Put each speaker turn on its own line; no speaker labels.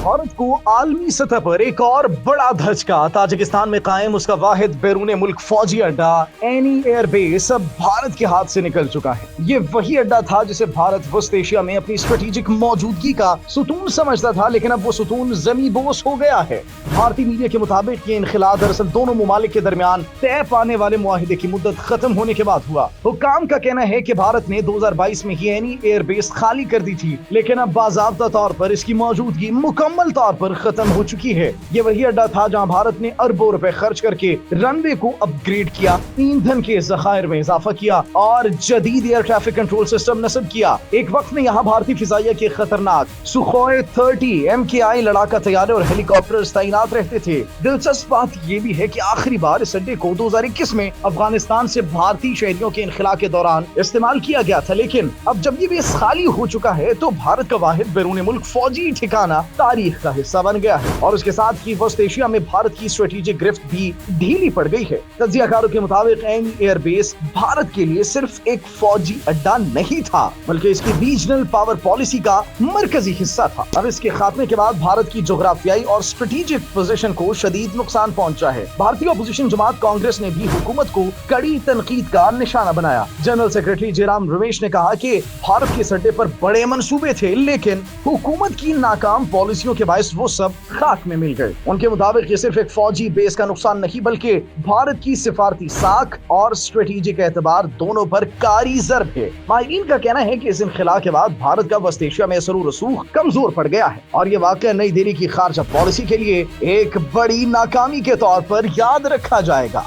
भारत को आलमी सतह पर एक और बड़ा धचका। ताजिकिस्तान में कायम उसका वाहिद बैरून मुल्क फौजी अड्डा एनी एयर बेस अब भारत के हाथ से निकल चुका है। ये वही अड्डा था जिसे भारत वस्त एशिया में अपनी स्ट्रेटेजिक मौजूदगी का सुतून समझता था, लेकिन अब वो सुतून जमी बोस हो गया है। भारतीय मीडिया के मुताबिक ये इनखिला दरअसल दोनों ममालिक के दरमियान तय पाने वाले मुआहिदे की मुद्दत खत्म होने के बाद हुआ। हुक्काम का कहना है कि भारत ने 2022 में ही एनी एयर बेस खाली कर दी थी, लेकिन अब बाज़ाब्ता तौर पर इसकी मौजूदगी मुकम्मल तौर पर खत्म हो चुकी है। ये वही अड्डा था जहां भारत ने अरबों रुपए खर्च करके रनवे को अपग्रेड किया, ईंधन के ज़खायर में इजाफा किया और जदीद एयर ट्रैफिक कंट्रोल सिस्टम नस्ब किया। एक वक्त में यहाँ भारतीय फिजाइया के खतरनाक सुखोई 30 MKI लड़ाका तैयारे और हेलीकॉप्टर तैनात रहते थे। दिलचस्प बात यह भी है कि आखिरी बार इस अड्डे को 2021 में अफगानिस्तान से भारतीय शहरियों के इनखिला के दौरान इस्तेमाल किया गया था, लेकिन अब जब ये बेस खाली हो चुका है तो भारत का वाहिद बैरून मुल्क फौजी ठिकाना तारीख का हिस्सा बन गया है और उसके साथ ही वेस्ट एशिया में भारत की स्ट्रेटेजिक गिरफ्त भी ढीली पड़ गई है। तज्जियाकारों के मुताबिक एनी एयर बेस भारत के लिए सिर्फ एक फौजी अड्डा नहीं था, बल्कि इसकी रीजनल पावर पॉलिसी का मरकजी हिस्सा था। अब इसके खात्मे के बाद भारत की जोग्राफियाई और स्ट्रेटेजिक पोजीशन को शदीद नुकसान पहुंचा है। भारतीय अपोजिशन जमात कांग्रेस ने भी हुकूमत को कड़ी तनकीद का निशाना बनाया। जनरल सेक्रेटरी जयराम रमेश ने कहा कि भारत के अड्डे पर बड़े मंसूबे थे, लेकिन हुकूमत की नाकाम पॉलिसियों के बायस वो सब खाक में मिल गए। उनके मुताबिक ये सिर्फ एक फौजी बेस का नुकसान नहीं, बल्कि भारत की सिफारती साख और स्ट्रेटेजिक एतबार दोनों पर कारी ज़र्ब है। माहिरीन का कहना है कि इस इनखिला के बाद भारत का वस्त एशिया में असर रसूख कमजोर पड़ गया है और ये वाकया नई दिल्ली की खारजा पॉलिसी के लिए एक बड़ी नाकामी के तौर पर याद रखा जाएगा।